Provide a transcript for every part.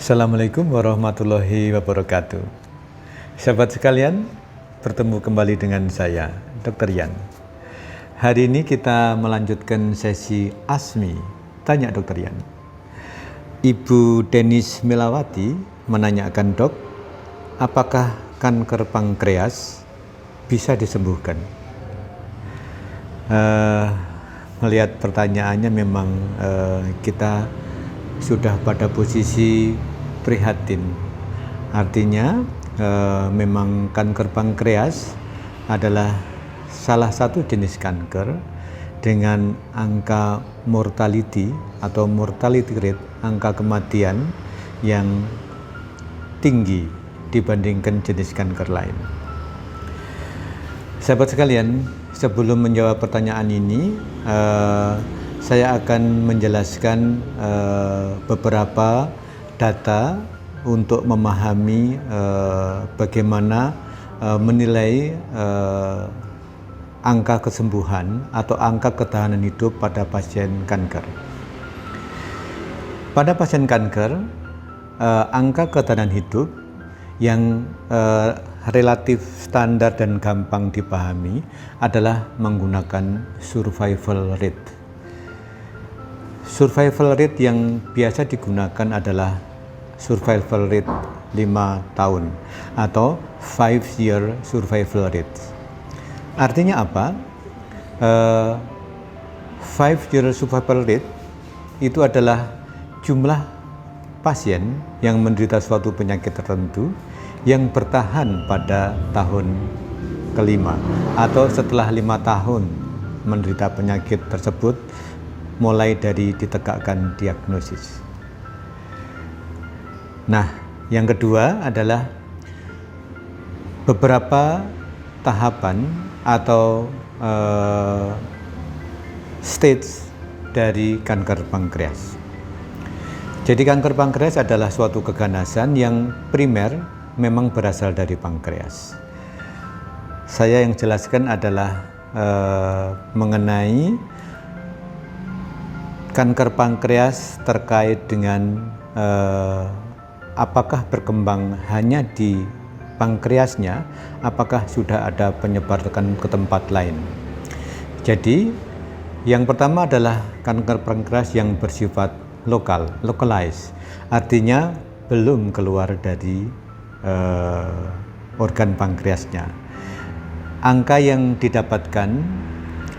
Assalamualaikum warahmatullahi wabarakatuh. Sahabat sekalian, bertemu kembali dengan saya, Dr. Yan. Hari ini kita melanjutkan sesi ASMI, Tanya Dr. Yan. Ibu Denis Melawati menanyakan, Dok, apakah kanker pankreas bisa disembuhkan? Melihat pertanyaannya memang kita sudah pada posisi prihatin. Artinya memang kanker pankreas adalah salah satu jenis kanker dengan angka mortality atau mortality rate, angka kematian yang tinggi dibandingkan jenis kanker lain. Sahabat sekalian, sebelum menjawab pertanyaan ini, saya akan menjelaskan beberapa data untuk memahami bagaimana menilai angka kesembuhan atau angka ketahanan hidup pada pasien kanker. Pada pasien kanker, angka ketahanan hidup yang relatif standar dan gampang dipahami adalah menggunakan survival rate. Survival rate yang biasa digunakan adalah survival rate 5 tahun atau 5-year survival rate. Artinya apa? 5-year survival rate itu adalah jumlah pasien yang menderita suatu penyakit tertentu yang bertahan pada tahun kelima atau setelah 5 tahun menderita penyakit tersebut mulai dari ditegakkan diagnosis. Nah, yang kedua adalah beberapa tahapan atau stage dari kanker pankreas. Jadi kanker pankreas adalah suatu keganasan yang primer memang berasal dari pankreas. Saya yang jelaskan adalah mengenai kanker pankreas terkait dengan apakah berkembang hanya di pankreasnya, apakah sudah ada penyebar ke tempat lain. Jadi, yang pertama adalah kanker pankreas yang bersifat lokal, localized, artinya belum keluar dari organ pankreasnya. Angka yang didapatkan,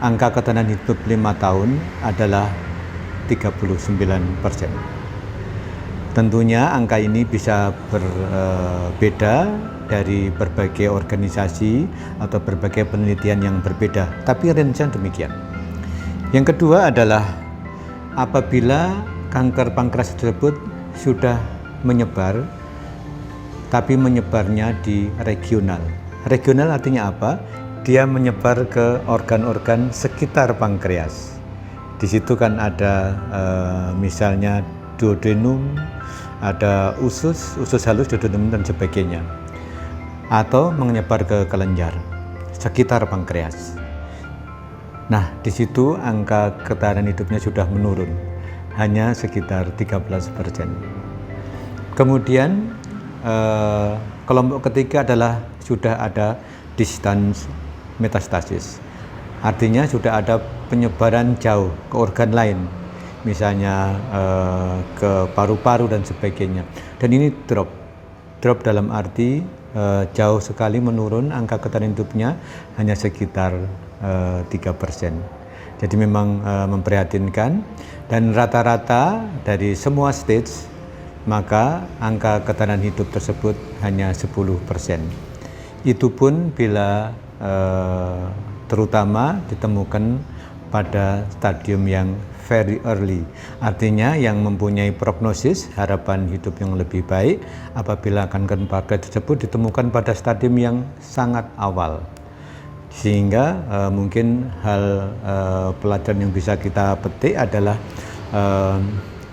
angka ketahanan hidup 5 tahun adalah 39%. Tentunya angka ini bisa berbeda dari berbagai organisasi atau berbagai penelitian yang berbeda, tapi range-nya demikian. Yang kedua adalah apabila kanker pankreas tersebut sudah menyebar, tapi menyebarnya di regional. Regional artinya apa? Dia menyebar ke organ-organ sekitar pankreas. Di situ kan ada misalnya duodenum, ada usus halus, duodenum dan sebagainya. Atau menyebar ke kelenjar sekitar pankreas. Nah, di situ angka ketahanan hidupnya sudah menurun, hanya sekitar 13%. Kemudian kelompok ketiga adalah sudah ada distant metastasis. Artinya sudah ada penyebaran jauh ke organ lain, misalnya ke paru-paru dan sebagainya. Dan ini drop dalam arti jauh sekali menurun, angka ketahanan hidupnya hanya sekitar 3%. Jadi memang memprihatinkan, dan rata-rata dari semua stage maka angka ketahanan hidup tersebut hanya 10%. Itu pun bila terutama ditemukan pada stadium yang very early, artinya yang mempunyai prognosis harapan hidup yang lebih baik apabila kanker pankreas tersebut ditemukan pada stadium yang sangat awal. Sehingga mungkin hal pelajaran yang bisa kita petik adalah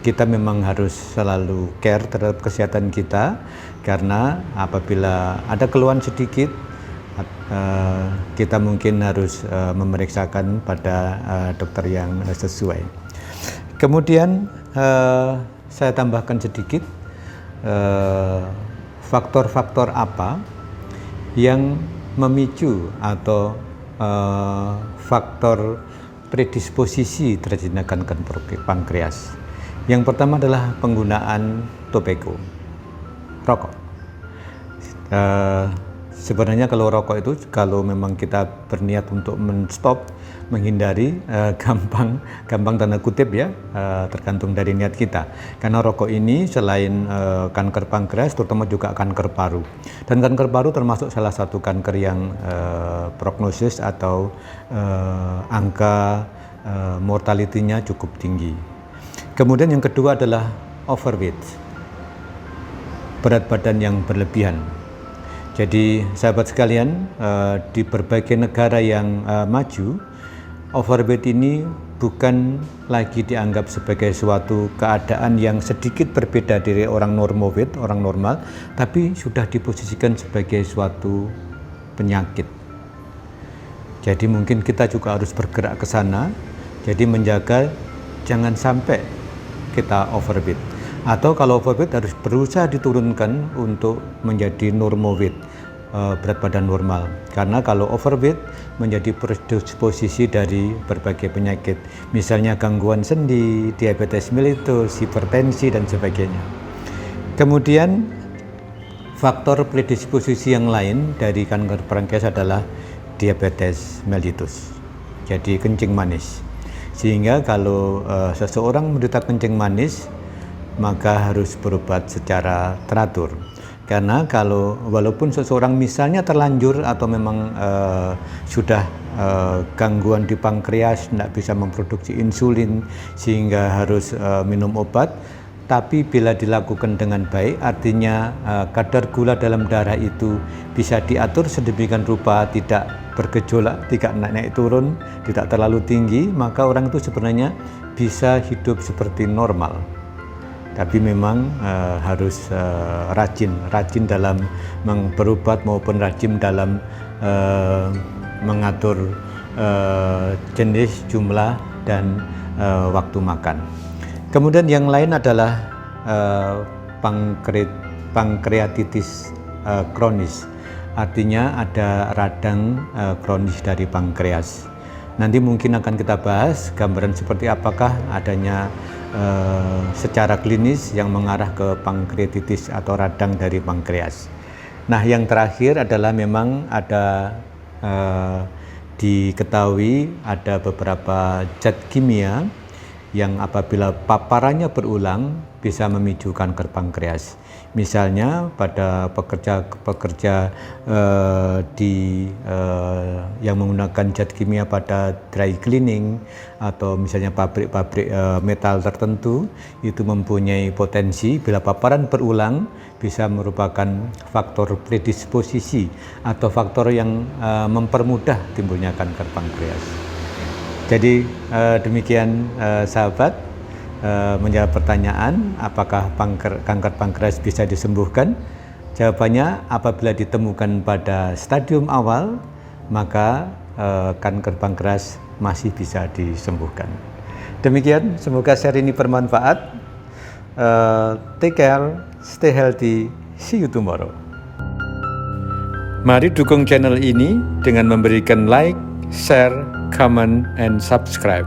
kita memang harus selalu care terhadap kesehatan kita, karena apabila ada keluhan sedikit kita mungkin harus memeriksakan pada dokter yang sesuai. Kemudian saya tambahkan sedikit, faktor-faktor apa yang memicu atau faktor predisposisi terjadinya kanker pankreas. Yang pertama adalah penggunaan tobacco, rokok. Sebenarnya kalau rokok itu, kalau memang kita berniat untuk menstop, menghindari, gampang tanda kutip ya, tergantung dari niat kita. Karena rokok ini selain kanker pankreas, terutama juga kanker paru. Dan kanker paru termasuk salah satu kanker yang prognosis atau angka mortality-nya cukup tinggi. Kemudian yang kedua adalah overweight, berat badan yang berlebihan. Jadi sahabat sekalian, di berbagai negara yang maju, overweight ini bukan lagi dianggap sebagai suatu keadaan yang sedikit berbeda dari orang normal, tapi sudah diposisikan sebagai suatu penyakit. Jadi mungkin kita juga harus bergerak ke sana, jadi menjaga jangan sampai kita overweight. Atau kalau overweight harus berusaha diturunkan untuk menjadi normal weight, berat badan normal. Karena kalau overweight menjadi predisposisi dari berbagai penyakit, misalnya gangguan sendi, diabetes mellitus, hipertensi dan sebagainya. Kemudian faktor predisposisi yang lain dari kanker pankreas adalah diabetes mellitus, jadi kencing manis. Sehingga kalau seseorang menderita kencing manis, maka harus berobat secara teratur. Karena walaupun seseorang misalnya terlanjur atau memang sudah gangguan di pankreas, tidak bisa memproduksi insulin sehingga harus minum obat, tapi bila dilakukan dengan baik, artinya kadar gula dalam darah itu bisa diatur sedemikian rupa, tidak bergejolak, tidak naik turun, tidak terlalu tinggi, maka orang itu sebenarnya bisa hidup seperti normal. Tapi memang harus rajin dalam berobat maupun rajin dalam mengatur jenis, jumlah, dan waktu makan. Kemudian yang lain adalah pankreatitis kronis, artinya ada radang kronis dari pankreas. Nanti mungkin akan kita bahas gambaran seperti apakah adanya secara klinis yang mengarah ke pankreatitis atau radang dari pankreas. Nah, yang terakhir adalah memang ada diketahui ada beberapa zat kimia yang apabila paparannya berulang bisa memicu kanker pankreas. Misalnya pada pekerja yang menggunakan zat kimia pada dry cleaning atau misalnya pabrik-pabrik metal tertentu, itu mempunyai potensi bila paparan berulang bisa merupakan faktor predisposisi atau faktor yang mempermudah timbulnya kanker pankreas. Jadi demikian sahabat, menjawab pertanyaan apakah kanker pankreas bisa disembuhkan. Jawabannya, apabila ditemukan pada stadium awal, maka kanker pankreas masih bisa disembuhkan. Demikian, semoga share ini bermanfaat. Take care, stay healthy, see you tomorrow. Mari dukung channel ini dengan memberikan like, share, comment, and subscribe.